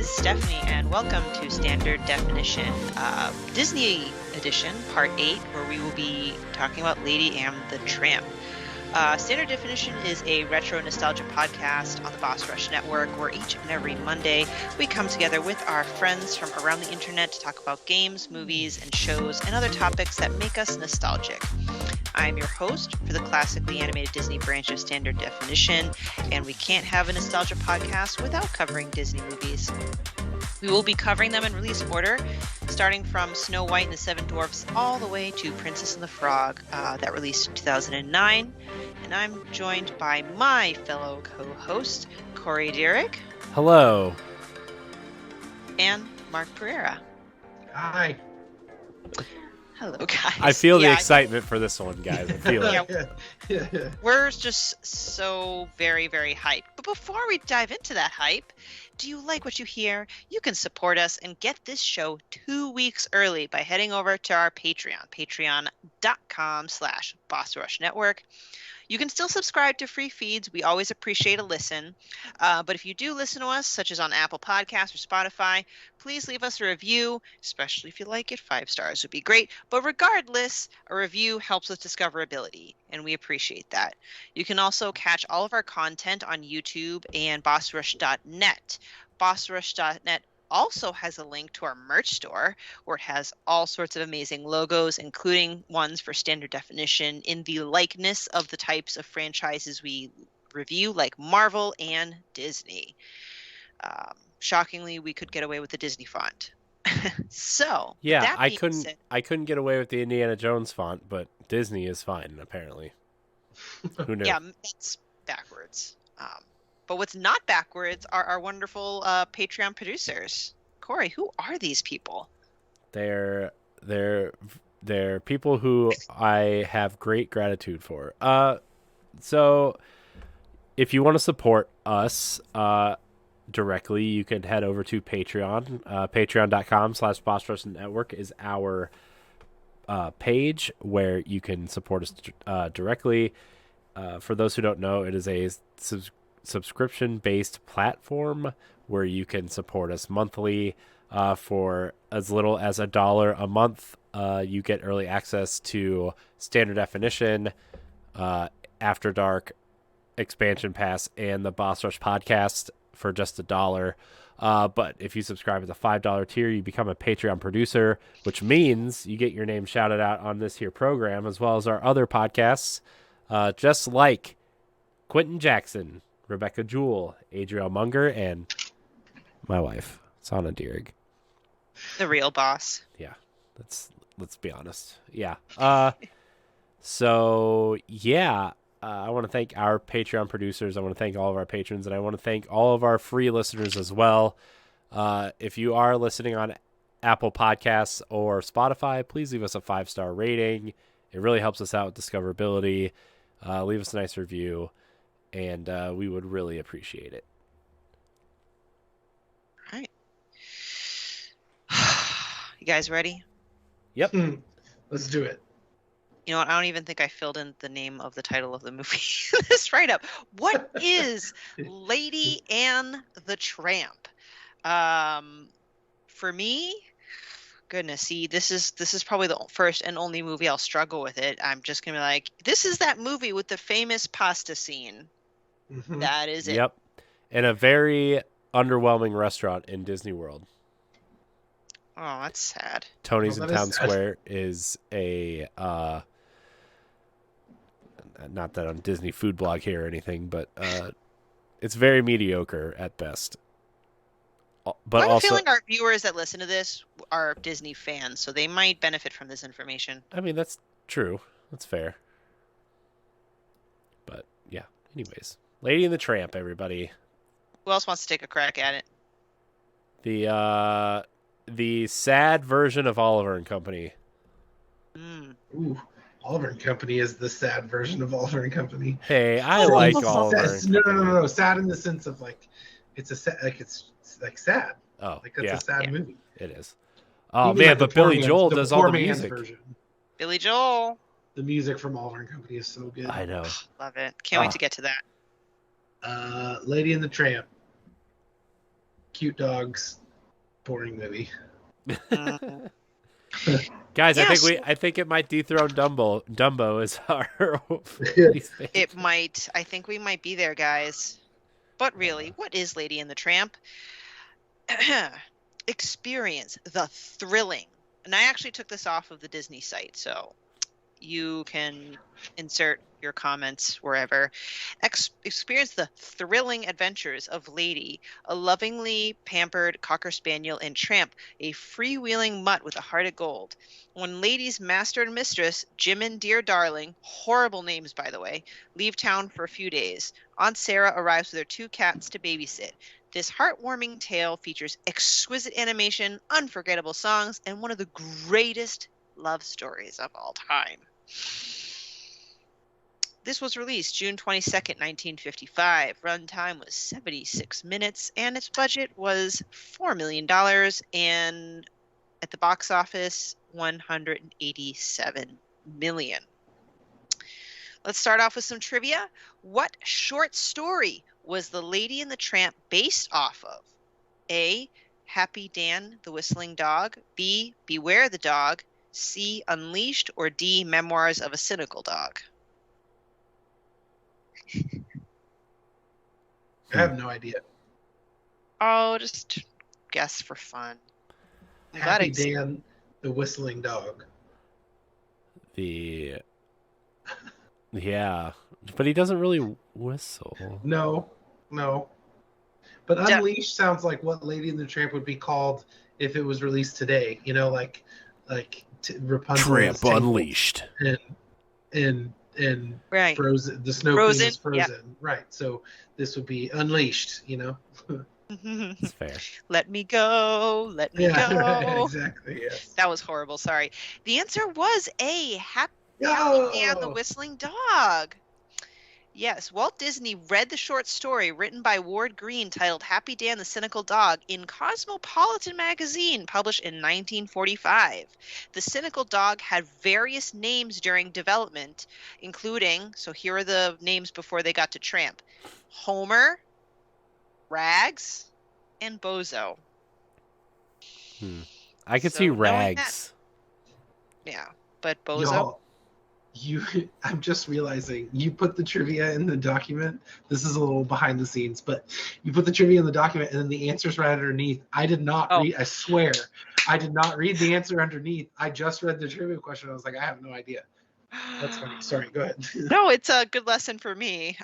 is Stephanie, and welcome to Standard Definition Disney Edition, Part 8, where we will be talking about Lady and the Tramp. Standard Definition is a retro nostalgia podcast on the Boss Rush Network, where each and every Monday we come together with our friends from around the internet to talk about games, movies, and shows, and other topics that make us nostalgic. I'm your host for the classically animated Disney branch of Standard Definition, and we can't have a nostalgia podcast without covering Disney movies. We will be covering them in release order, starting from Snow White and the Seven Dwarfs all the way to Princess and the Frog, that released in 2009. And I'm joined by my fellow co-host, Corey Dirrig. Hello. And Mark Pererra. Hi. Hello, guys. I feel the excitement for this one, guys. I feel it. We're just so very, very hyped. But before we dive into that hype, do you like what you hear? You can support us and get this show 2 weeks early by heading over to our Patreon, patreon.com/BossRushNetwork. You can still subscribe to free feeds. We always appreciate a listen. But if you do listen to us, such as on Apple Podcasts or Spotify, please leave us a review, especially if you like it. 5 stars would be great. But regardless, a review helps with discoverability, and we appreciate that. You can also catch all of our content on YouTube and BossRush.net. BossRush.net also has a link to our merch store, where it has all sorts of amazing logos, including ones for Standard Definition in the likeness of the types of franchises we review, like Marvel and Disney. Shockingly, we could get away with the Disney font. So yeah, I couldn't get away with the Indiana Jones font, but Disney is fine apparently. Who knows? Yeah, that's backwards. But what's not backwards are our wonderful Patreon producers. Corey, who are these people? They're people who I have great gratitude for. So if you want to support us directly, you can head over to Patreon. Patreon.com/BossRushNetwork is our page where you can support us directly. For those who don't know, it is a subscription-based platform where you can support us monthly for as little as $1 a month. You get early access to Standard Definition, After Dark, Expansion Pass, and the Boss Rush podcast for just $1. But if you subscribe at the $5 tier, you become a Patreon producer, which means you get your name shouted out on this here program, as well as our other podcasts, just like Quentin Jackson, Rebecca Jewell, Adriel Munger, and my wife, Sana Dirrig. The real boss. Yeah, let's be honest. Yeah. So yeah, I want to thank our Patreon producers. I want to thank all of our patrons, and I want to thank all of our free listeners as well. If you are listening on Apple Podcasts or Spotify, please leave us a 5-star rating. It really helps us out with discoverability. Leave us a nice review, and we would really appreciate it. All right. You guys ready? Yep. Let's do it. You know what? I don't even think I filled in the name of the title of the movie. This right up. What is Lady and the Tramp? For me, goodness, see, this is probably the first and only movie I'll struggle with it. I'm just gonna be like, this is that movie with the famous pasta scene. Mm-hmm. That is it. Yep. And a very underwhelming restaurant in Disney World. Oh, that's sad. Tony's in Town Square is a not that I'm Disney food blog here or anything, but it's very mediocre at best. But I have a feeling our viewers that listen to this are Disney fans, so they might benefit from this information. I mean, that's true. That's fair. But yeah, anyways. Lady and the Tramp, everybody. Who else wants to take a crack at it? The sad version of Oliver and Company. Ooh, Oliver and Company is the sad version of Oliver and Company. Hey, I like Oliver and Company. No. Sad in the sense of like it's sad. Oh, like that's a sad movie. It is. Oh man, but Billy Joel does all the music. Version. Billy Joel. The music from Oliver and Company is so good. I know. Love it. Can't wait to get to that. Lady and the Tramp. cute dogs, boring movie. Mhm. Guys, Yes. I think it might dethrone Dumbo as our least favorite. It might. I think we might be there, guys. But really, what is Lady and the Tramp? Experience the thrilling. And I actually took this off of the Disney site, so you can insert your comments wherever. Experience the thrilling adventures of Lady, a lovingly pampered cocker spaniel, and Tramp, a freewheeling mutt with a heart of gold. When Lady's master and mistress, Jim and Dear Darling, horrible names by the way, leave town for a few days, Aunt Sarah arrives with her 2 cats to babysit. This heartwarming tale features exquisite animation, unforgettable songs, and one of the greatest love stories of all time. This was released June 22nd, 1955. Runtime was 76 minutes, and its budget was $4 million, and at the box office, $187 million. Let's start off with some trivia. What short story was The Lady and the Tramp based off of? A. Happy Dan, the Whistling Dog. B. Beware the Dog. C. Unleashed. Or D. Memoirs of a Cynical Dog. I have no idea. Oh, just guess for fun. Happy Dan, the Whistling Dog. Yeah, but he doesn't really whistle. No. But Unleashed sounds like what Lady and the Tramp would be called if it was released today. You know, like Rapunzel. Tramp Unleashed. And right. Frozen. The Snow Queen is frozen. Yep. Right. So this would be Unleashed. You know. That's fair. Let me go. Let me go. Exactly. Yes. That was horrible. Sorry. The answer was A. Happy Dan, the Whistling Dog. Yes, Walt Disney read the short story written by Ward Green titled Happy Dan the Cynical Dog in Cosmopolitan magazine, published in 1945. The Cynical Dog had various names during development, including, so here are the names before they got to Tramp: Homer, Rags, and Bozo. I could see Rags. Yeah, but Bozo? I'm just realizing you put the trivia in the document. This is a little behind the scenes, but you put the trivia in the document and then the answer's right underneath. I did not read, I swear, I did not read the answer underneath. I just read the trivia question. I was like, I have no idea. That's funny. Sorry, go ahead. No, it's a good lesson for me.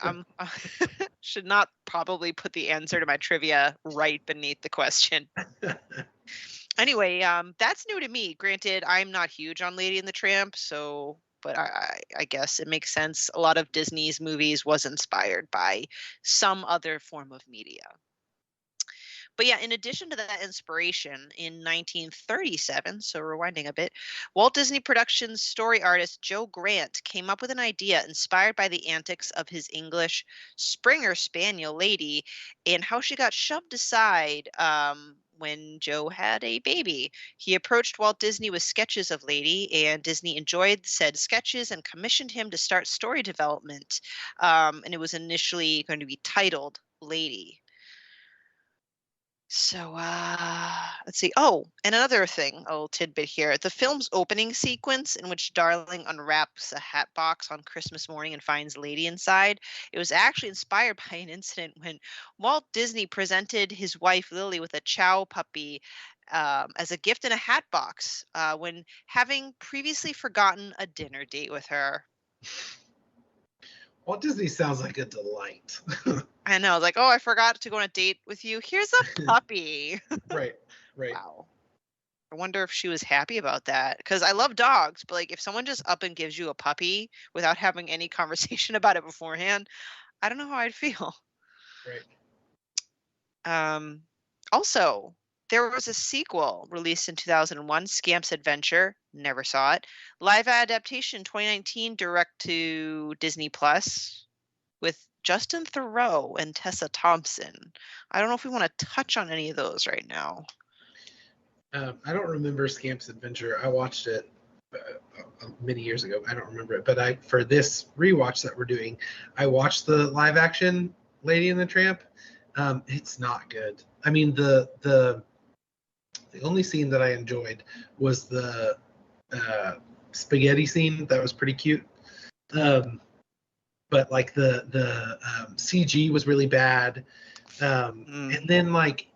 Should not probably put the answer to my trivia right beneath the question. Anyway, that's new to me. Granted, I'm not huge on Lady and the Tramp, so... But I guess it makes sense. A lot of Disney's movies was inspired by some other form of media. But yeah, in addition to that inspiration, in 1937, so rewinding a bit, Walt Disney Productions story artist Joe Grant came up with an idea inspired by the antics of his English Springer Spaniel Lady and how she got shoved aside when Joe had a baby. He approached Walt Disney with sketches of Lady, and Disney enjoyed said sketches and commissioned him to start story development. And it was initially going to be titled Lady. So, let's see. Oh, and another thing, a little tidbit here. The film's opening sequence, in which Darling unwraps a hat box on Christmas morning and finds Lady inside, it was actually inspired by an incident when Walt Disney presented his wife Lily with a chow puppy as a gift in a hat box when having previously forgotten a dinner date with her. Walt Disney sounds like a delight. I know, like, oh, I forgot to go on a date with you. Here's a puppy. Right. Wow. I wonder if she was happy about that. Because I love dogs, but like if someone just up and gives you a puppy without having any conversation about it beforehand, I don't know how I'd feel. Right. Also, there was a sequel released in 2001, Scamp's Adventure. Never saw it. Live adaptation 2019, direct to Disney Plus, with Justin Theroux and Tessa Thompson. I don't know if we want to touch on any of those right now. I don't remember Scamp's Adventure. I watched it many years ago. I don't remember it. But for this rewatch that we're doing, I watched the live action Lady and the Tramp. It's not good. I mean, the only scene that I enjoyed was the spaghetti scene. That was pretty cute. But like the CG was really bad. And then like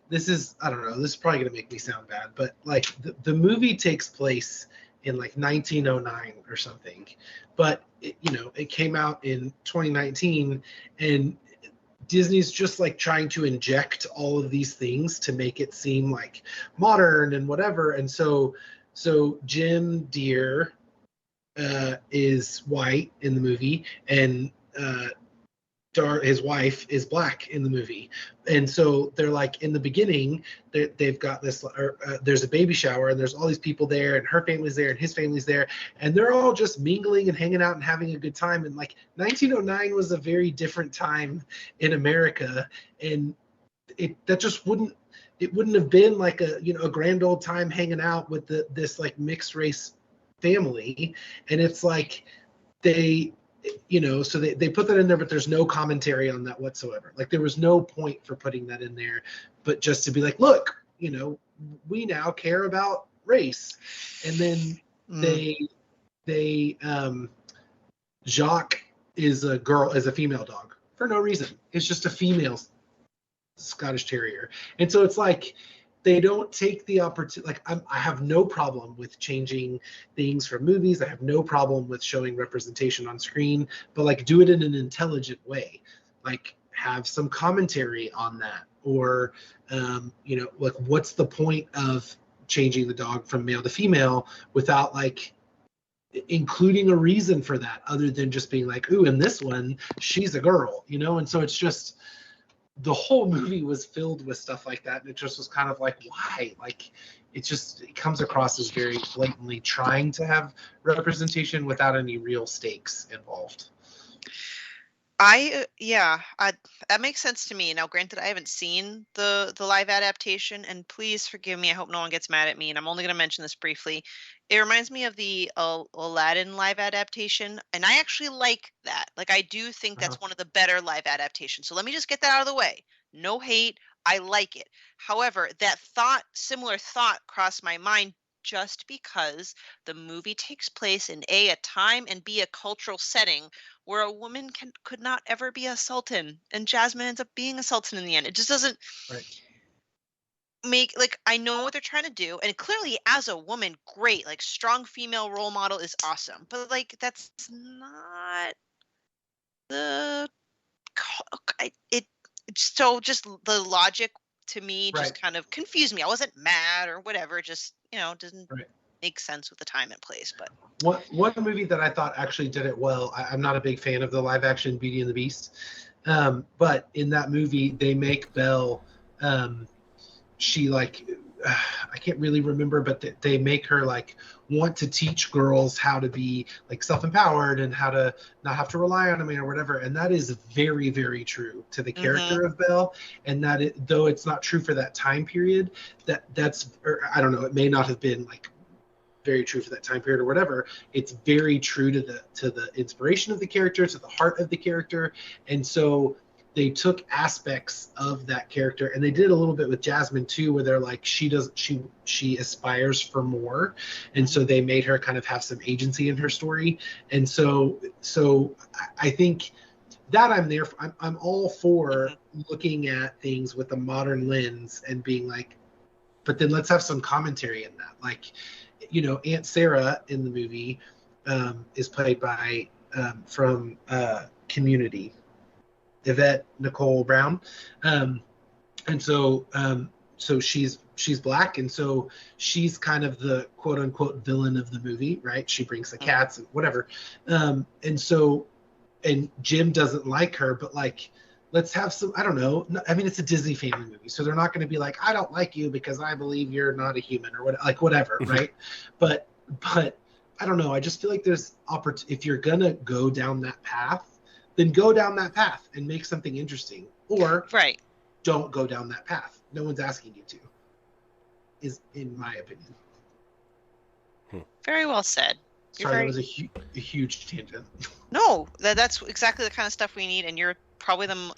this is, I don't know, this is probably gonna make me sound bad, but like the movie takes place in like 1909 or something, but it came out in 2019, and Disney's just like trying to inject all of these things to make it seem like modern and whatever. And so Jim Deere is white in the movie, and his wife is black in the movie. And so they're like, in the beginning, they've got this, there's a baby shower, and there's all these people there, and her family's there, and his family's there, and they're all just mingling and hanging out and having a good time. And like 1909 was a very different time in America, and that just wouldn't have been like a grand old time hanging out with this like mixed race family. And it's like so they put that in there, but there's no commentary on that whatsoever. Like there was no point for putting that in there, but just to be like, look, we now care about race. And then Jacques is a female dog for no reason. It's just a female Scottish Terrier. And so it's like, they don't take the opportunity. Like I have no problem with changing things for movies. I have no problem with showing representation on screen, but like do it in an intelligent way. Like have some commentary on that, or like what's the point of changing the dog from male to female without like including a reason for that, other than just being like, ooh, in this one she's a girl, And so it's just, the whole movie was filled with stuff like that, and it just was kind of like, why? Like it comes across as very blatantly trying to have representation without any real stakes involved. That makes sense to me. Now, granted, I haven't seen the live adaptation, and please forgive me. I hope no one gets mad at me, and I'm only going to mention this briefly. It reminds me of the Aladdin live adaptation, and I actually like that. Like, I do think that's one of the better live adaptations. So let me just get that out of the way. No hate. I like it. However, that similar thought crossed my mind just because the movie takes place in a time, and B, a cultural setting where a woman could not ever be a sultan, and Jasmine ends up being a sultan in the end. It just doesn't make, like, I know what they're trying to do, and clearly as a woman, great, like strong female role model is awesome, but like that's not the so just the logic to me just kind of confused me. I wasn't mad or whatever, just doesn't make sense with the time and place. But one movie that I thought actually did it well, I'm not a big fan of the live action Beauty and the Beast, but in that movie they make Belle, she like, I can't really remember, but they make her like want to teach girls how to be like self-empowered and how to not have to rely on a man or whatever. And that is very, very true to the character of Belle. And that though it's not true for that time period, that's, or I don't know, it may not have been like very true for that time period or whatever. It's very true to the inspiration of the character, to the heart of the character. And so they took aspects of that character, and they did a little bit with Jasmine too, where they're like, she aspires for more, and so they made her kind of have some agency in her story. And so I think that I'm all for looking at things with a modern lens and being like, but then let's have some commentary in that. Like, Aunt Sarah in the movie is played by from Community, Yvette Nicole Brown, and so she's black, and so she's kind of the quote unquote villain of the movie, right? She brings the cats and whatever, and Jim doesn't like her, but like, let's have some, I don't know. I mean, it's a Disney family movie, so they're not going to be like, I don't like you because I believe you're not a human or whatever, right? But I don't know. I just feel like there's if you're gonna go down that path, then go down that path and make something interesting, or don't go down that path. No one's asking you to, is in my opinion. Very well said. Sorry, that was a huge tangent. No, that's exactly the kind of stuff we need, and you're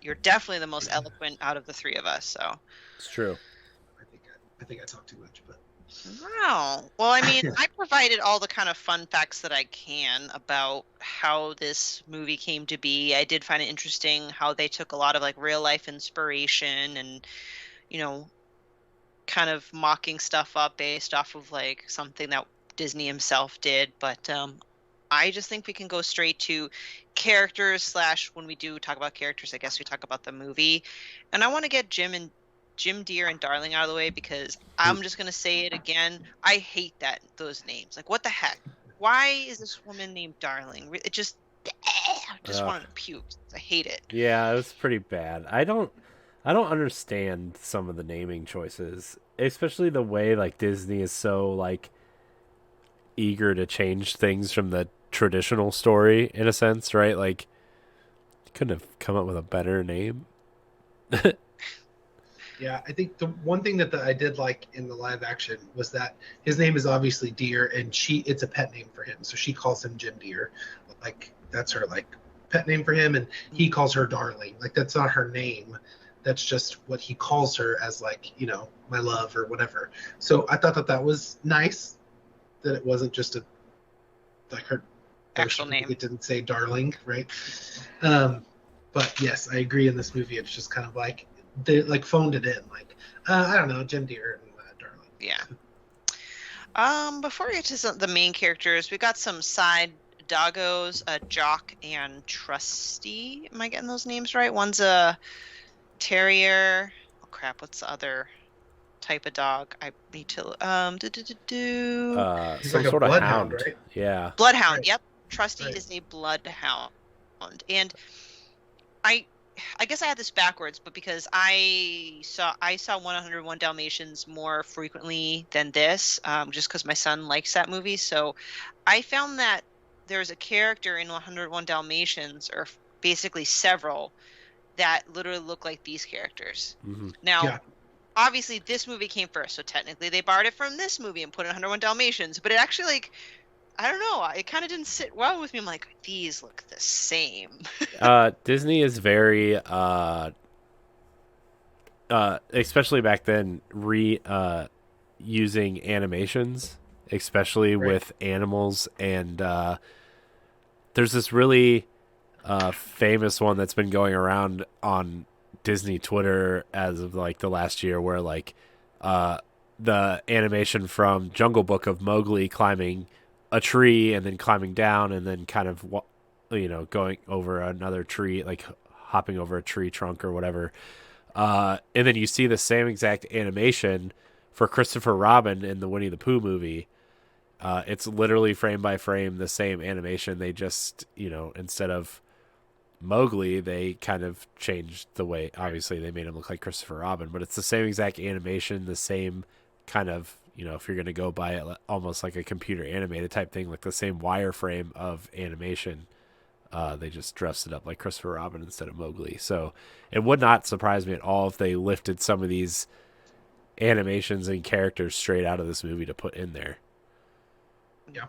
you're definitely the most eloquent out of the three of us. So It's true. I think I talk too much, but wow. Well, I mean, I provided all the kind of fun facts that I can about how this movie came to be. I did find it interesting how they took a lot of like real life inspiration and, you know, kind of mocking stuff up based off of like something that Disney himself did. But I just think we can go straight to characters slash when we do talk about characters, I guess we talk about the movie. And I want to get Jim Deere and Darling out of the way because I'm just gonna say it again. I hate those names. Like what the heck? Why is this woman named Darling? It just I just wanted to puke. I hate it. Yeah, it was pretty bad. I don't understand some of the naming choices, especially the way like Disney is so like eager to change things from the traditional story in a sense, right? Like couldn't have come up with a better name. yeah, I think the one thing that I did like in the live action was that his name is obviously Deer, and it's a pet name for him, so she calls him Jim Deere. Like that's her like pet name for him, and he calls her Darling. Like that's not her name. That's just what he calls her as like my love or whatever. So I thought that was nice that it wasn't just a like her actual name. It didn't say Darling, right? But yes, I agree. In this movie, it's just kind of like they like phoned it in, like I don't know, Jim Deere and Darling. Yeah. Before we get to the main characters, we got some side doggos, Jock and Trusty. Am I getting those names right? One's a terrier. Oh crap! What's the other type of dog? I need to He's some like sort a of bloodhound, hound, right? Yeah. Bloodhound. Right. Yep. Trusty Right. is a bloodhound, and I guess I had this backwards, but because I saw 101 Dalmatians more frequently than this, just because my son likes that movie. So I found that there's a character in 101 Dalmatians, or basically several, that literally look like these characters. Mm-hmm. Now, Yeah. obviously, this movie came first, so technically they borrowed it from this movie and put it in 101 Dalmatians. But it actually, like, I don't know, it kind of didn't sit well with me. I'm like, these look the same. Disney is very especially back then using animations, especially Right. with animals, and there's this really famous one that's been going around on Disney Twitter as of like the last year, where like the animation from Jungle Book of Mowgli climbing a tree and then climbing down and then kind of going over another tree, like hopping over a tree trunk or whatever, and then you see the same exact animation for Christopher Robin in the Winnie the Pooh movie. It's literally frame by frame the same animation. They just, instead of Mowgli, they kind of changed the way. Obviously, they made him look like Christopher Robin, but it's the same exact animation, the same kind of, if you're going to go by it, almost like a computer animated type thing, like the same wireframe of animation. They just dressed it up like Christopher Robin instead of Mowgli. So it would not surprise me at all if they lifted some of these animations and characters straight out of this movie to put in there. Yeah.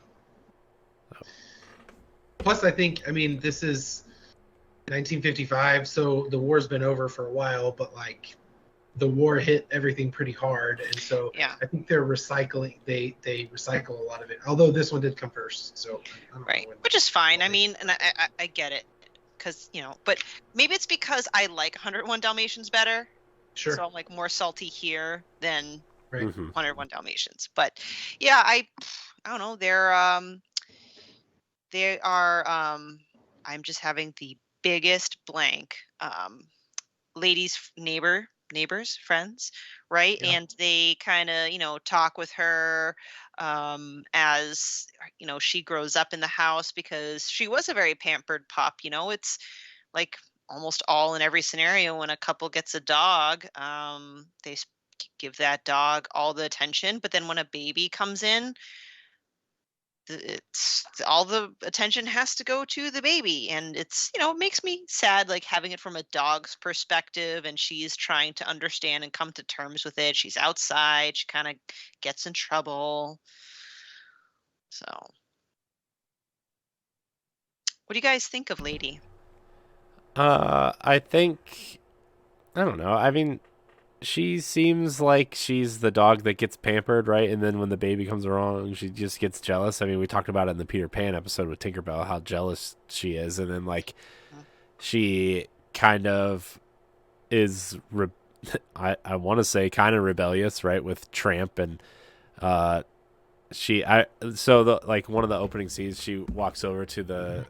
Plus, I mean, this is 1955, so the war's been over for a while, but like the war hit everything pretty hard, and so Yeah. I think they're recycling. They recycle a lot of it. Although this one did come first, so I don't Right, know when, which is fine. I mean, and I get it, because but maybe it's because I like 101 Dalmatians better. sure, So I'm like more salty here than right? Mm-hmm. 101 Dalmatians. But yeah, I don't know. They are I'm just having the biggest blank. Ladies neighbors, friends, right? Yeah. And they kind of, talk with her as she grows up in the house, because she was a very pampered pup. It's like almost all in every scenario when a couple gets a dog, they give that dog all the attention, but then when a baby comes in, it's all the attention has to go to the baby, and it's it makes me sad, like having it from a dog's perspective, and she's trying to understand and come to terms with it. She's outside, she kind of gets in trouble. So what do you guys think of Lady? I think I don't know. I mean, she seems like she's the dog that gets pampered, right? And then when the baby comes along, she just gets jealous. I mean, we talked about it in the Peter Pan episode with Tinkerbell how jealous she is, and then like she kind of is I want to say kind of rebellious, right, with Tramp and uh she I so the like one of the opening scenes she walks over to the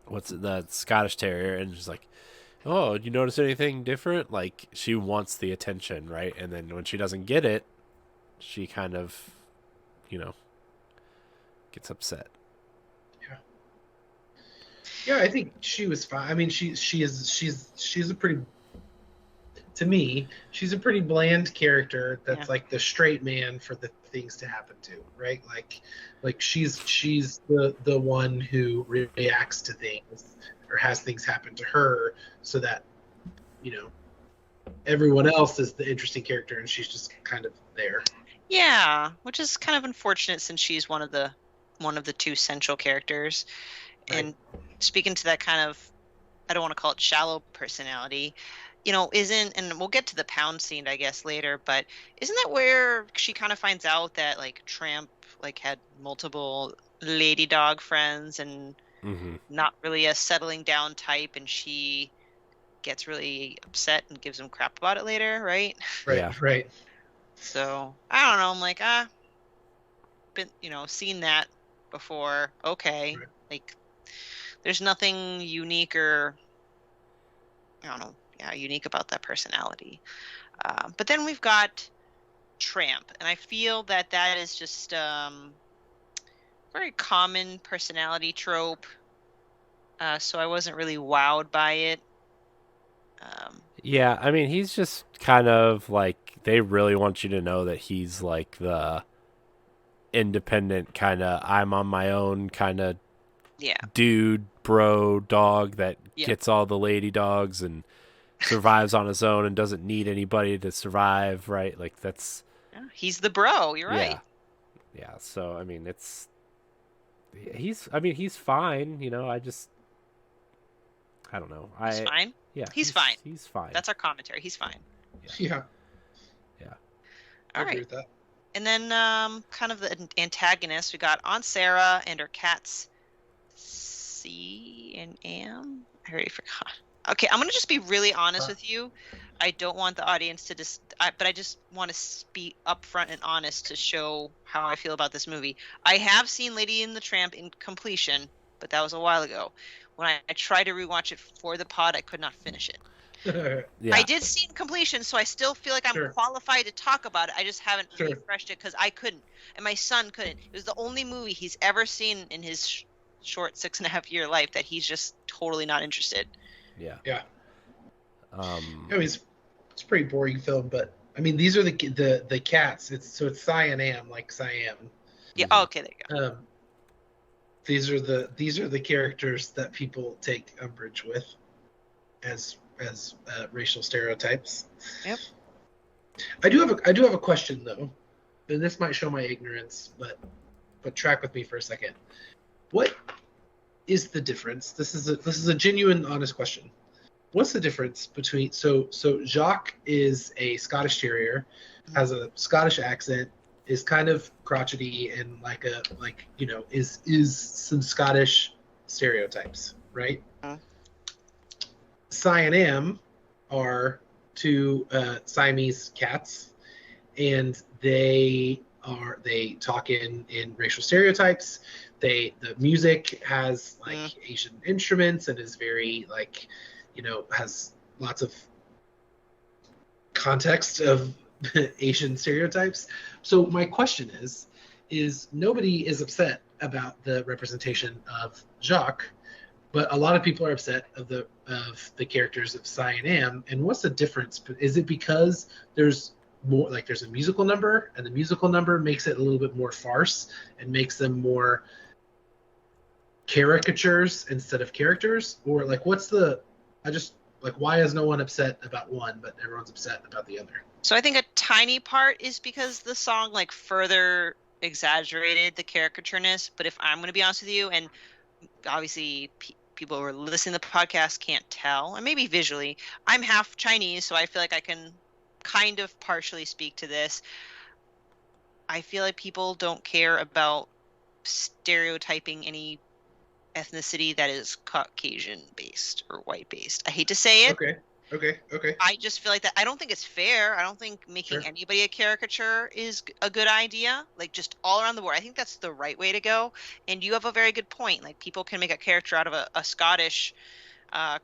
what's it, the Scottish Terrier and she's like, "Oh, did you notice anything different?" Like she wants the attention, right? And then when she doesn't get it, she kind of, you know, gets upset. Yeah, I think she was fine. I mean, she's a pretty, to me, she's a pretty bland character that's like the straight man for the things to happen to, right? Like she's the one who reacts to things or has things happen to her so that, you know, everyone else is the interesting character and she's just kind of there. Yeah, which is kind of unfortunate since she's one of the two central characters. Right. And speaking to that kind of, I don't want to call it shallow personality, you know, and we'll get to the pound scene, I guess, later, but isn't that where she kind of finds out that like Tramp like had multiple lady dog friends and not really a settling down type, and she gets really upset and gives him crap about it later, right? Right, yeah. Right. So I don't know. I'm like, been, you know, seen that before. Okay, right. Like, there's nothing unique or I don't know, unique about that personality. But then we've got Tramp, and I feel that is just very common personality trope. So I wasn't really wowed by it. Yeah, I mean, he's just kind of like they really want you to know that he's like the independent kind of I'm on my own kind of dude, bro, dog that gets all the lady dogs and survives on his own and doesn't need anybody to survive, right? Like that's he's the bro, you're right. Yeah, so I mean he's fine, you know, I don't know. He's fine? Yeah. He's fine. He's fine. That's our commentary. He's fine. Yeah. All right. Agree with that. And then kind of the antagonist, we got Aunt Sarah and her cats C and Am. I already forgot. Okay, I'm going to just be really honest with you. I don't want the audience to but I just want to be upfront and honest to show how I feel about this movie. I have seen Lady and the Tramp in completion, but that was a while ago. When I tried to rewatch it for the pod, I could not finish it. I did see it in completion, so I still feel like I'm qualified to talk about it. I just haven't refreshed it because I couldn't, and my son couldn't. It was the only movie he's ever seen in his short 6.5 year life that he's just totally not interested. Yeah. I mean, it's a pretty boring film, but I mean, these are the cats. It's Cyan like Siam. Yeah. Oh, okay, there you go. These are the characters that people take umbrage with as racial stereotypes. Yep. I do have a question though, and this might show my ignorance, but track with me for a second. What is the difference? This is a genuine, honest question. What's the difference between so Jacques is a Scottish Terrier, has a Scottish accent, is kind of crotchety and is some Scottish stereotypes, right? Cyan Am are two Siamese cats, and they talk in racial stereotypes. The music has Asian instruments and is very has lots of context of Asian stereotypes. So my question is nobody is upset about the representation of Jacques, but a lot of people are upset of the characters of Cyan Am. And what's the difference? Is it because there's more there's a musical number, and the musical number makes it a little bit more farce and makes them more caricatures instead of characters? Or why is no one upset about one but everyone's upset about the other? So I think a tiny part is because the song further exaggerated the caricatureness, but if I'm going to be honest with you, and obviously people who are listening to the podcast can't tell, and maybe visually, I'm half Chinese, so I feel like I can kind of partially speak to this. I feel like people don't care about stereotyping any ethnicity that is Caucasian based or white based. I hate to say it. Okay. Okay. I just feel like that. I don't think it's fair. I don't think making Sure. anybody a caricature is a good idea. Like just all around the board. I think that's the right way to go. And you have a very good point. Like people can make a character out of a Scottish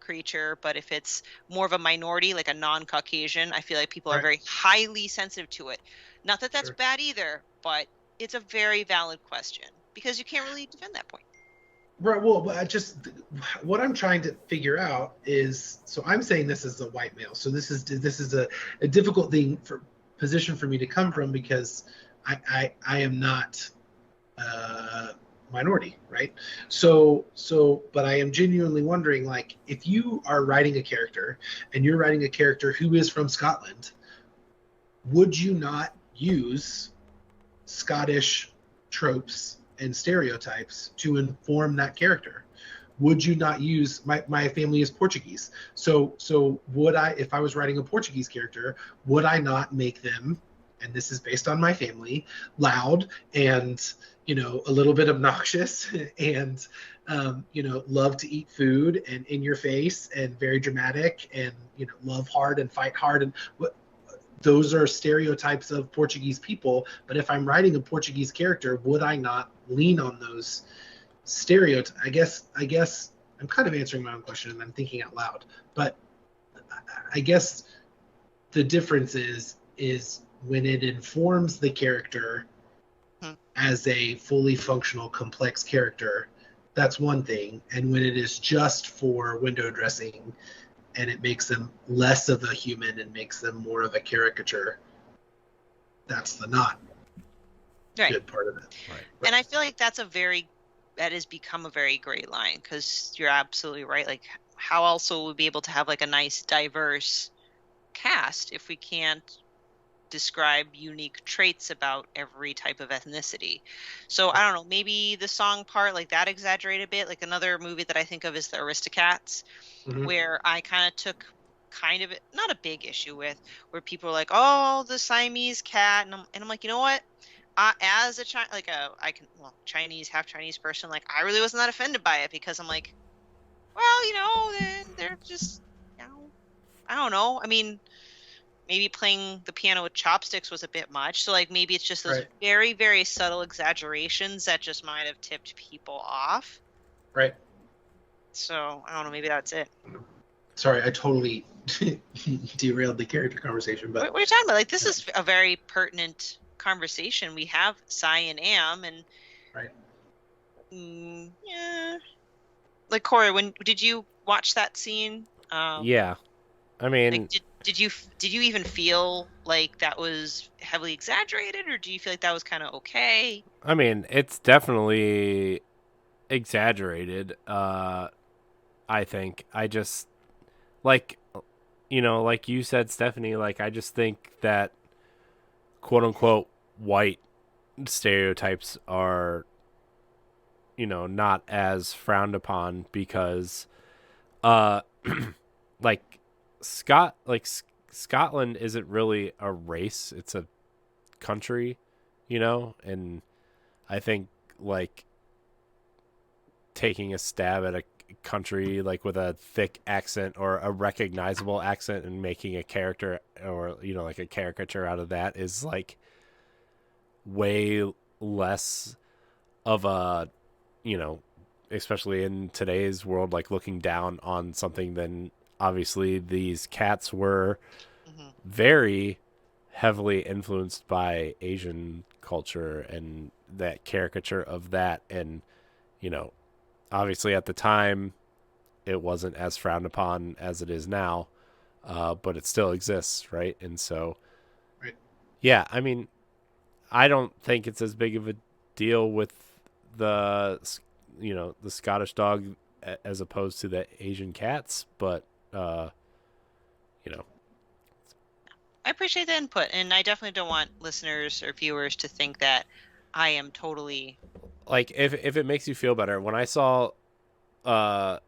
creature, but if it's more of a minority, like a non-Caucasian, I feel like people are Right. very highly sensitive to it. Not that that's Sure. bad either, but it's a very valid question because you can't really defend that point. Right. Well, but what I'm trying to figure out is, so I'm saying this is a white male. So this is a difficult position for me to come from because I am not minority, right? But I am genuinely wondering, like, if you are writing a character and you're writing a character who is from Scotland, would you not use Scottish tropes and stereotypes to inform that character? Would you not use my family is Portuguese? So would I, if I was writing a Portuguese character, would I not make them, and this is based on my family, loud and a little bit obnoxious and love to eat food and in your face and very dramatic and love hard and fight hard and what those are stereotypes of Portuguese people. But if I'm writing a Portuguese character, would I not lean on those stereotypes? I guess I'm kind of answering my own question and I'm thinking out loud. But I guess the difference is when it informs the character as a fully functional, complex character, that's one thing. And when it is just for window dressing and it makes them less of a human and makes them more of a caricature, that's the not good part of it. Right. And I feel like that has become a very great line, because you're absolutely right. Like, how else will we be able to have like a nice diverse cast if we can't describe unique traits about every type of ethnicity? So I don't know, maybe the song part, like that exaggerated a bit. Like another movie that I think of is the Aristocats, where I kind of took not a big issue with, where people are like, oh, the Siamese cat, and I'm like, you know what? As a Chinese, half Chinese person, like I really wasn't that offended by it, because I'm like, well, they're just, I don't know. I mean, maybe playing the piano with chopsticks was a bit much. So like maybe it's just those very, very subtle exaggerations that just might have tipped people off. Right. So I don't know. Maybe that's it. Sorry, I totally derailed the character conversation. But what are you talking about? Like, this is a very pertinent conversation. We have Sai and Am, and right. Yeah. Like, Corey, when did you watch that scene? Yeah, I mean, like, did you even feel like that was heavily exaggerated, or do you feel like that was kind of okay? I mean, it's definitely exaggerated. I think I just like you said, Stephanie, like I just think that quote unquote white stereotypes are not as frowned upon, because like Scotland isn't really a race, it's a country, and I think like taking a stab at a country like with a thick accent or a recognizable accent and making a character or like a caricature out of that is like way less of a especially in today's world, like looking down on something than obviously these cats were very heavily influenced by Asian culture and that caricature of that. And obviously at the time it wasn't as frowned upon as it is now, but it still exists, right? And so yeah, I mean, I don't think it's as big of a deal with the the Scottish dog as opposed to the Asian cats, but I appreciate the input, and I definitely don't want listeners or viewers to think that I am totally like, if it makes you feel better, when I saw the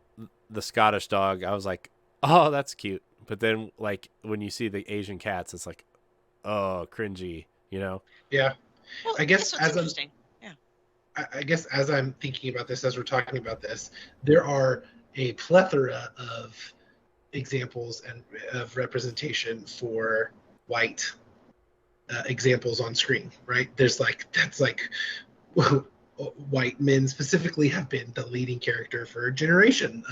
Scottish dog, I was like, oh, that's cute. But then, like, when you see the Asian cats, it's like, oh, cringy, you know? Yeah. Well, I guess that's interesting. Yeah. I guess as I'm thinking about this, as we're talking about this, there are a plethora of examples and of representation for white examples on screen, right? There's like, that's like, white men specifically have been the leading character for generations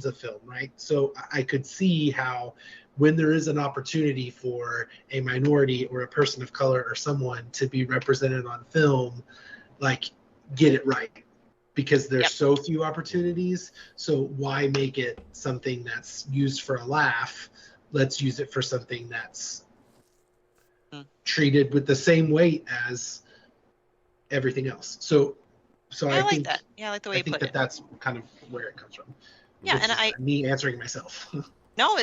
of film, right? So I could see how when there is an opportunity for a minority or a person of color or someone to be represented on film, like, get it right, because there's so few opportunities. So why make it something that's used for a laugh? Let's use it for something that's treated with the same weight as everything else. So I like think that. Yeah, I like the way you put it. That's kind of where it comes from. Yeah, and me answering myself. No,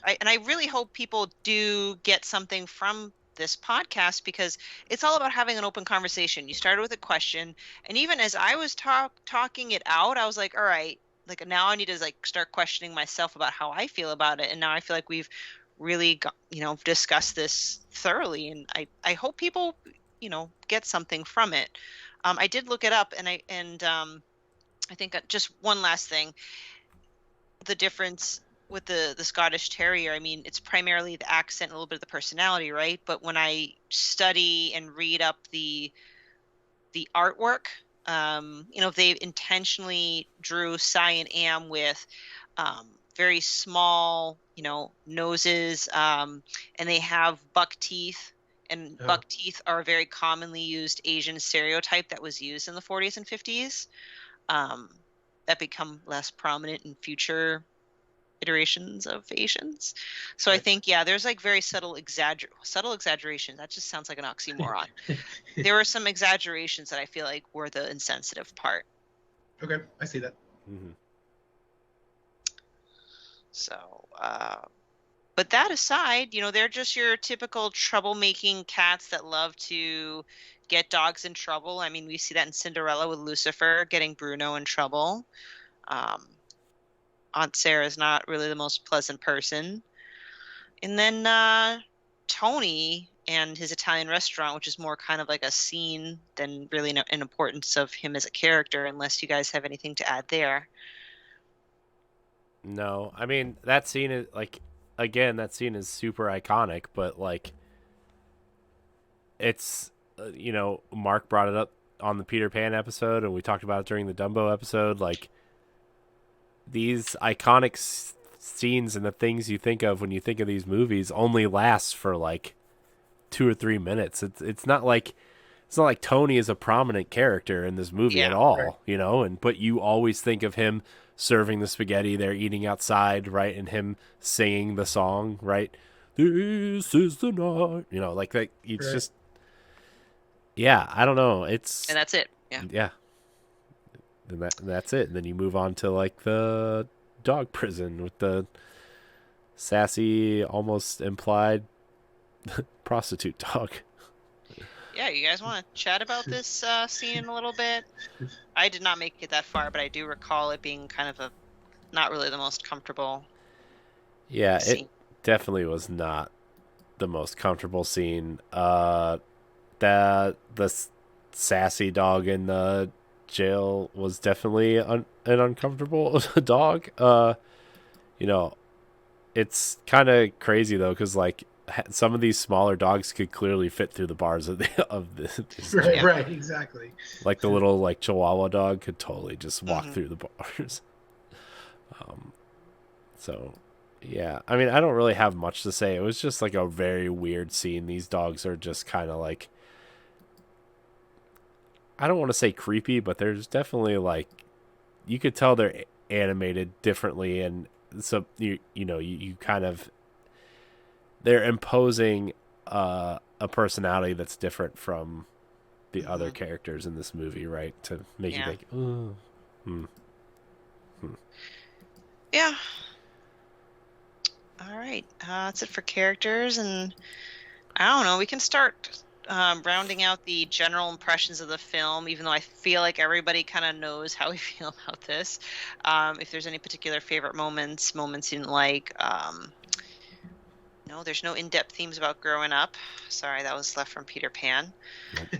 I really hope people do get something from this podcast, because it's all about having an open conversation. You started with a question, and even as I was talking it out, I was like, all right, like now I need to like start questioning myself about how I feel about it. And now I feel like we've really discussed this thoroughly, and I hope people get something from it. I did look it up, and I think just one last thing, the difference with the Scottish Terrier, I mean, it's primarily the accent, a little bit of the personality, right? But when I study and read up the artwork, they intentionally drew Cy and Am with very small, noses, and they have buck teeth. And buck teeth are a very commonly used Asian stereotype that was used in the 40s and 50s. That become less prominent in future iterations of Asians. So I think, there's like very subtle exaggeration. That just sounds like an oxymoron. There were some exaggerations that I feel like were the insensitive part. Okay, I see that. Mm-hmm. So, but that aside, they're just your typical troublemaking cats that love to get dogs in trouble. I mean, we see that in Cinderella with Lucifer getting Bruno in trouble. Aunt Sarah's not really the most pleasant person. And then Tony and his Italian restaurant, which is more kind of like a scene than really an importance of him as a character, unless you guys have anything to add there. No, I mean, that scene is like, again, that scene is super iconic, but like, it's, Mark brought it up on the Peter Pan episode, and we talked about it during the Dumbo episode. Like, these iconic scenes and the things you think of when you think of these movies only last for like 2 or 3 minutes. It's not like Tony is a prominent character in this movie at all, right. But you always think of him serving the spaghetti, they're eating outside, right, and him singing the song, right? This is the night, like that. It's right. Just, I don't know. And that's it. Yeah. And that's it. And then you move on to like the dog prison with the sassy, almost implied prostitute dog. Yeah, you guys want to chat about this scene a little bit? I did not make it that far, but I do recall it being kind of not really the most comfortable scene. It definitely was not the most comfortable scene. The sassy dog in the jail was definitely an uncomfortable dog. It's kind of crazy though, because like some of these smaller dogs could clearly fit through the bars of this right, right, exactly. Like the little like Chihuahua dog could totally just walk through the bars. So yeah, I mean, I don't really have much to say. It was just like a very weird scene. These dogs are just kind of like, I don't want to say creepy, but there's definitely like, you could tell they're animated differently, and so you kind of, they're imposing a personality that's different from the other characters in this movie, right? To make you think, oh, yeah. All right, that's it for characters, and I don't know. We can start rounding out the general impressions of the film, even though I feel like everybody kind of knows how we feel about this. If there's any particular favorite moments you didn't like. No, there's no in-depth themes about growing up. Sorry, that was left from Peter Pan.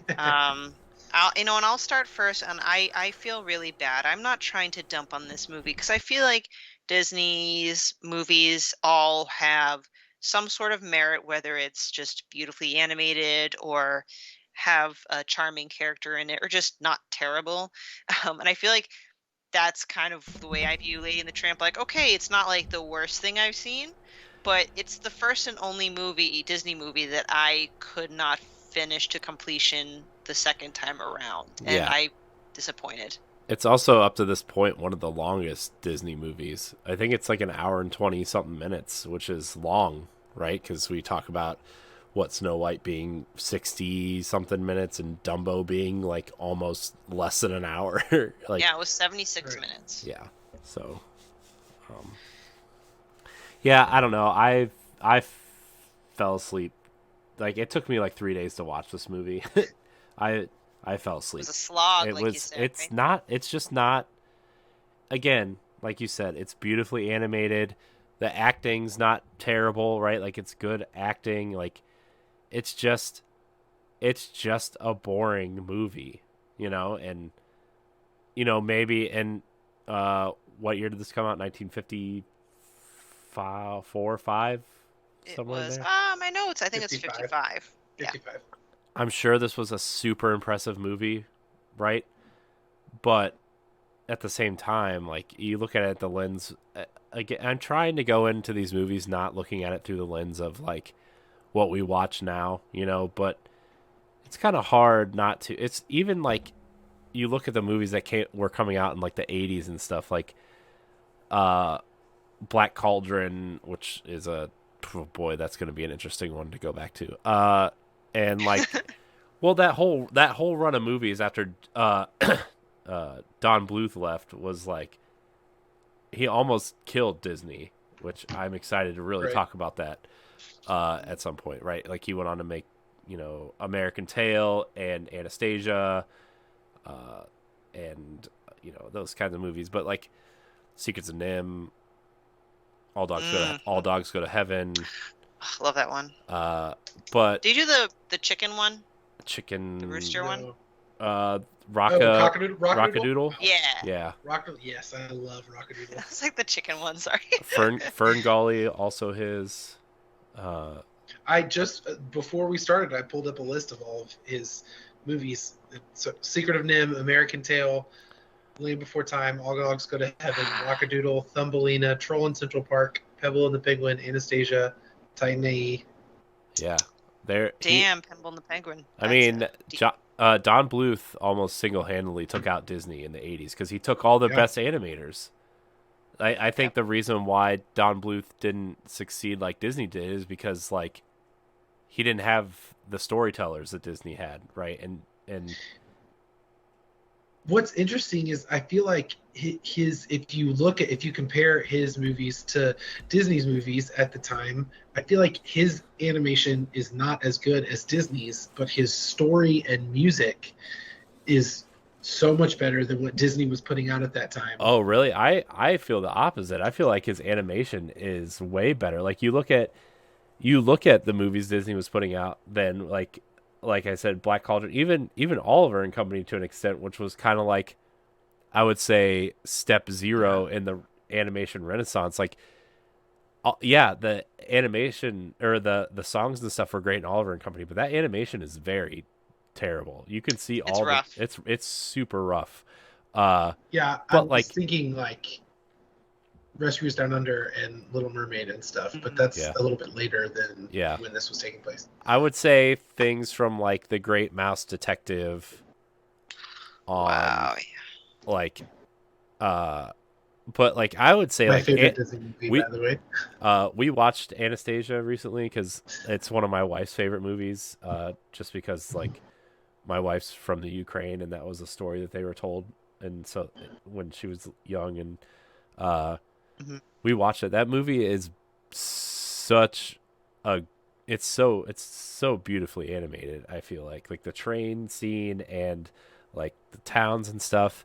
And I'll start first, and I feel really bad. I'm not trying to dump on this movie because I feel like Disney's movies all have some sort of merit, whether it's just beautifully animated or have a charming character in it or just not terrible. And I feel like that's kind of the way I view Lady and the Tramp. Like, okay, it's not like the worst thing I've seen, but it's the first and only Disney movie that I could not finish to completion the second time around, and I disappointed. It's also up to this point one of the longest Disney movies. I think it's like an hour and 20 something minutes, which is long, right? Because we talk about Snow White being 60 something minutes and Dumbo being like almost less than an hour. Like, yeah, it was 76 minutes. Yeah. So, yeah, I don't know. I fell asleep. Like, it took me like 3 days to watch this movie. I fell asleep. It was a slog, you said. It's right? not. It's just not. Again, like you said, it's beautifully animated. The acting's not terrible, right? Like, it's good acting. Like, it's just a boring movie, and maybe. And what year did this come out? 1954, 5. Somewhere it was there. my notes. I think 55. It's 55. 55. Yeah. I'm sure this was a super impressive movie, right? But at the same time, like, you look at it the lens. Again, I'm trying to go into these movies not looking at it through the lens of like what we watch now, but it's kind of hard not to. It's even like you look at the movies that were coming out in like the 80s and stuff, like Black Cauldron, which is oh boy, that's going to be an interesting one to go back to. And like, well, that whole run of movies after Don Bluth left was like, he almost killed Disney, which I'm excited to really talk about that at some point, right? Like, he went on to make, American Tail and Anastasia, and those kinds of movies. But like Secrets of NIMH, All Dogs Go to Heaven. Love that one. But did you do the chicken one? The rooster one? Rockadoodle? Yeah. Yes, I love Rockadoodle. It's like the chicken one, sorry. Ferngully, also his. I just, before we started, I pulled up a list of all of his movies. So, Secret of NIMH, American Tail, Land Before Time, All Dogs Go to Heaven, Rockadoodle, Thumbelina, Troll in Central Park, Pebble and the Penguin, Anastasia, Titan A.E. Yeah. Pebble and the Penguin. I mean, Don Bluth almost single-handedly took out Disney in the 80s because he took all the best animators. I think the reason why Don Bluth didn't succeed like Disney did is because, like, he didn't have the storytellers that Disney had, right? And what's interesting is I feel like if you compare his movies to Disney's movies at the time, I feel like his animation is not as good as Disney's, but his story and music is so much better than what Disney was putting out at that time. Oh, really? I feel the opposite. I feel like his animation is way better. Like, you look at the movies Disney was putting out then, like I said, Black Cauldron, even Oliver and Company to an extent, which was kind of like, I would say, step zero in the animation renaissance. Like, the animation or the songs and stuff were great in Oliver and Company, but that animation is very terrible. You can see it's rough. It's super rough. But I was like thinking like Rescuers Down Under and Little Mermaid and stuff, but that's a little bit later than when this was taking place. I would say things from like The Great Mouse Detective. Wow. Like, but like I would say, my like, favorite Disney movie, by the way. We watched Anastasia recently because it's one of my wife's favorite movies. Just because like my wife's from the Ukraine and that was a story that they were told, and so when she was young, and we watched it. That movie is it's so beautifully animated. I feel like the train scene and like the towns and stuff.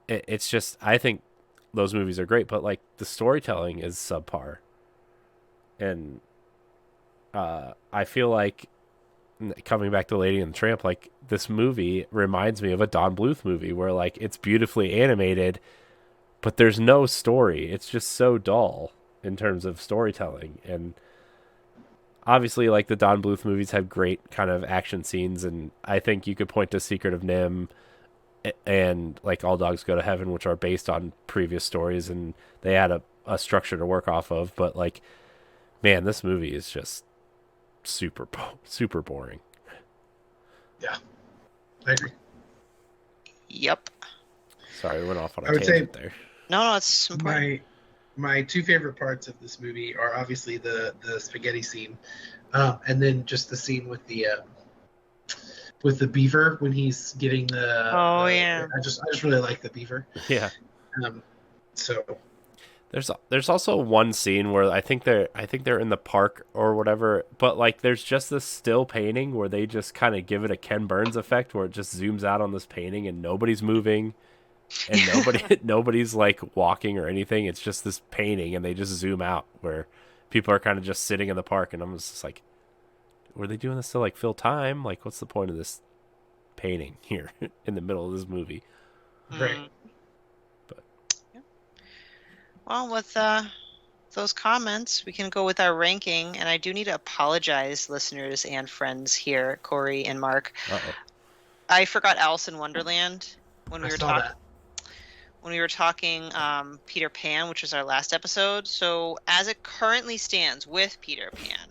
It's just, I think those movies are great, but like the storytelling is subpar, and I feel like, coming back to Lady and the Tramp, like this movie reminds me of a Don Bluth movie where like it's beautifully animated, but there's no story. It's just so dull in terms of storytelling. And obviously, like the Don Bluth movies have great kind of action scenes, and I think you could point to Secret of Nim and like All Dogs Go to Heaven, which are based on previous stories, and they had a structure to work off of. But like, man, this movie is just super boring. Yeah, I agree. Yep. Sorry, we went off on a I would tangent say there. No, it's important. My two favorite parts of this movie are obviously the spaghetti scene, and then just the scene with the beaver when he's getting the. Yeah. I just really like the beaver. Yeah. So. There's also one scene where I think they're in the park or whatever, but like there's just this still painting where they just kind of give it a Ken Burns effect where it just zooms out on this painting and nobody's moving and nobody's like walking or anything. It's just this painting and they just zoom out where people are kind of just sitting in the park, and I'm just like, were they doing this to like fill time? Like, what's the point of this painting here in the middle of this movie? Right. Well, with those comments, we can go with our ranking. And I do need to apologize, listeners and friends here, Corey and Mark. Uh-oh. I forgot Alice in Wonderland when we were talking. When we were talking Peter Pan, which was our last episode. So as it currently stands with Peter Pan,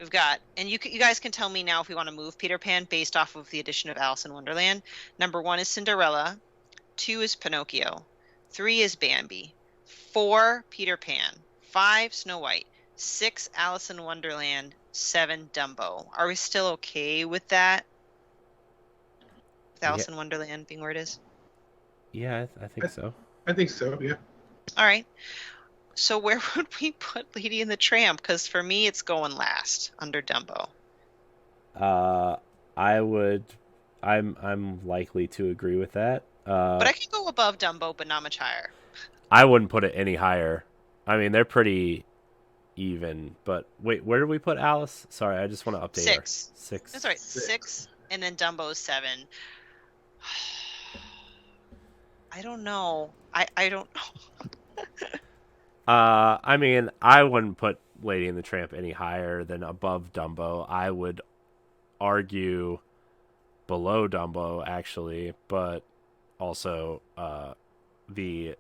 we've got, and you guys can tell me now if we want to move Peter Pan based off of the addition of Alice in Wonderland. Number 1 is Cinderella. 2 is Pinocchio. 3 is Bambi. 4, Peter Pan. 5, Snow White. 6, Alice in Wonderland. 7, Dumbo. Are we still okay with that? With Alice in Wonderland being where it is? Yeah, I think so. I think so, yeah. All right. So where would we put Lady and the Tramp? Because for me, it's going last under Dumbo. I'm likely to agree with that. But I can go above Dumbo, but not much higher. I wouldn't put it any higher. I mean, they're pretty even. But wait, where did we put Alice? Sorry, I just want to update 6. 6. That's right, 6, and then Dumbo's 7. I don't know. I don't know. I mean, I wouldn't put Lady and the Tramp any higher than above Dumbo. I would argue below Dumbo, actually, but also the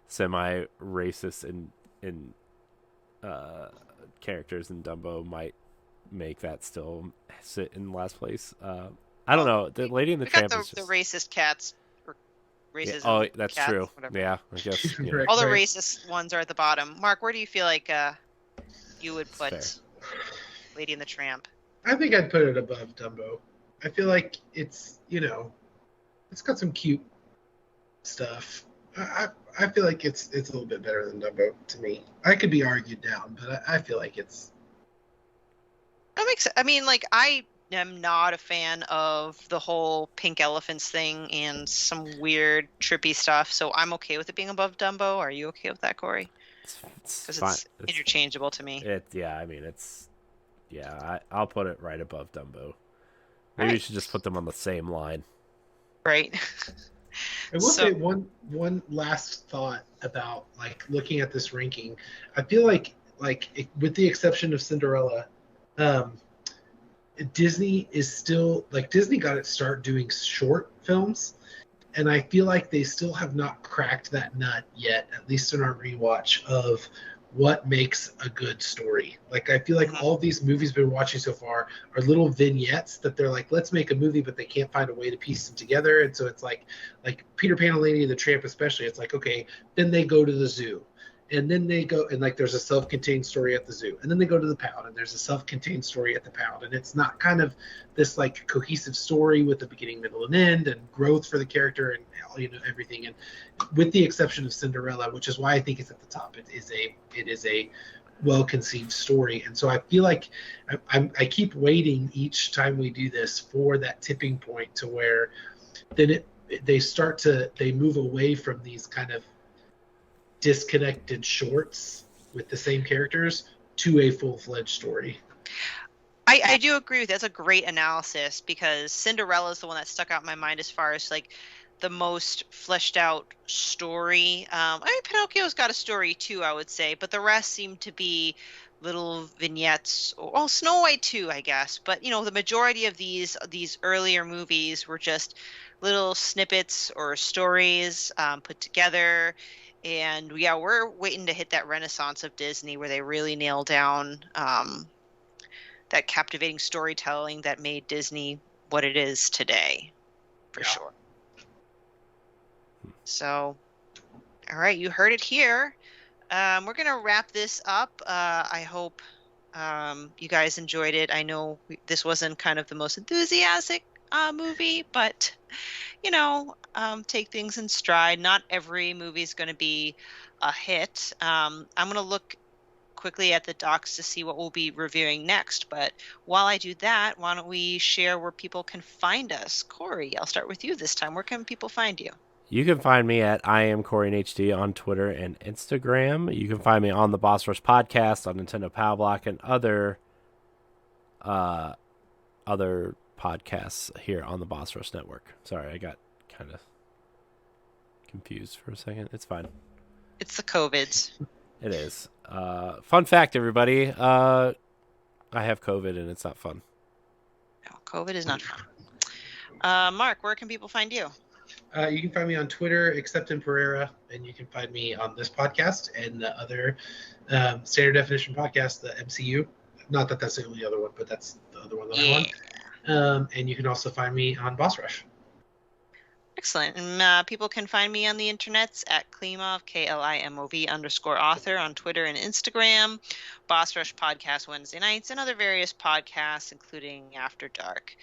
semi-racist in characters in Dumbo might make that still sit in last place. I don't know. The Lady and the Tramp is just... the racist cats. Racism. Yeah. Oh, that's cats, true. Whatever. Yeah, I guess. Yeah. All the racist ones are at the bottom. Mark, where do you feel like you would put Lady and the Tramp? I think I'd put it above Dumbo. I feel like it's, it's got some cute stuff. I feel like it's a little bit better than Dumbo to me. I could be argued down, but I feel like it's... That makes sense. I mean, like, I am not a fan of the whole pink elephants thing and some weird trippy stuff, so I'm okay with it being above Dumbo. Are you okay with that, Corey? Because it's interchangeable to me. I'll put it right above Dumbo. Maybe you should just put them on the same line. Right. I will say one last thought about like looking at this ranking. I feel like with the exception of Cinderella, Disney is still like Disney got its start doing short films, and I feel like they still have not cracked that nut yet, at least in our rewatch of what makes a good story. Like I feel like all of these movies we've been watching so far are little vignettes that they're like, let's make a movie, but they can't find a way to piece them together. And so it's like Peter Pan and Lady and the Tramp especially, it's like, okay, then they go to the zoo. And then they go and like there's a self-contained story at the zoo, and then they go to the pound and there's a self-contained story at the pound, and it's not kind of this like cohesive story with a beginning, middle, and end, and growth for the character and everything. And with the exception of Cinderella, which is why I think it's at the top, it is a well-conceived story. And so I feel like I keep waiting each time we do this for that tipping point to where then they move away from these kind of disconnected shorts with the same characters to a full-fledged story. I do agree with that. That's a great analysis, because Cinderella is the one that stuck out in my mind as far as like the most fleshed out story. I mean, Pinocchio's got a story too, I would say, but the rest seem to be little vignettes. Well, Snow White too, I guess. But the majority of these earlier movies were just little snippets or stories put together. And yeah, we're waiting to hit that renaissance of Disney where they really nail down that captivating storytelling that made Disney what it is today, for sure. So, all right, you heard it here. We're going to wrap this up. I hope you guys enjoyed it. I know this wasn't kind of the most enthusiastic movie, but, take things in stride. Not every movie is going to be a hit. I'm going to look quickly at the docs to see what we'll be reviewing next. But while I do that, why don't we share where people can find us? Corey, I'll start with you this time. Where can people find you? You can find me at I am Corey HD on Twitter and Instagram. You can find me on the Boss Rush podcast on Nintendo Power Block and other podcasts here on the Boss Rush Network. Sorry, I got kind of confused for a second. It's fine. It's the COVIDs. It is. Fun fact, everybody. I have COVID and it's not fun. No, COVID is not fun. Mark, where can people find you? You can find me on Twitter, except in Pererra, and you can find me on this podcast and the other Standard Definition podcast, the MCU. Not that that's the only other one, but that's the other one that I'm on. And you can also find me on Boss Rush. Excellent. And people can find me on the internets at Klimov, KLIMOV_author on Twitter and Instagram, Boss Rush Podcast Wednesday nights, and other various podcasts, including After Dark.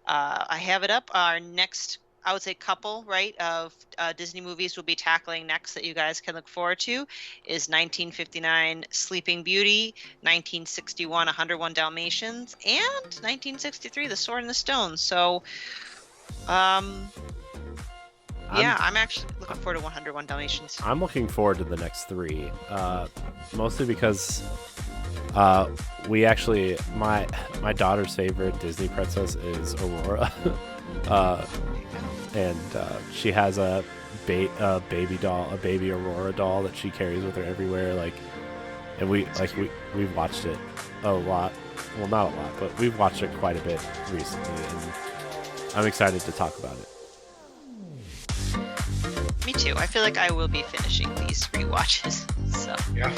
I have it up. Our next, I would say, couple, right, of Disney movies we'll be tackling next that you guys can look forward to is 1959 Sleeping Beauty, 1961 101 Dalmatians, and 1963 The Sword and the Stone. So, yeah, I'm actually looking forward to 101 Dalmatians. I'm looking forward to the next three, mostly because we actually, my daughter's favorite Disney princess is Aurora, and she has a baby doll, a baby Aurora doll that she carries with her everywhere. And we've watched it a lot. Well, not a lot, but we've watched it quite a bit recently, and I'm excited to talk about it. Me too. I feel like I will be finishing these rewatches. So, yeah.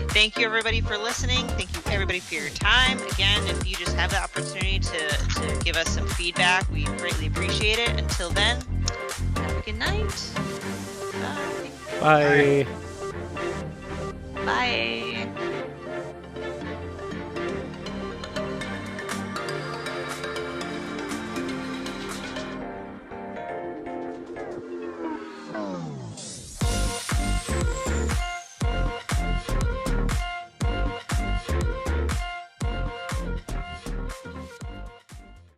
Thank you, everybody, for listening. Thank you, everybody, for your time. Again, if you just have the opportunity to give us some feedback, we greatly appreciate it. Until then, have a good night. Bye. Bye. Bye.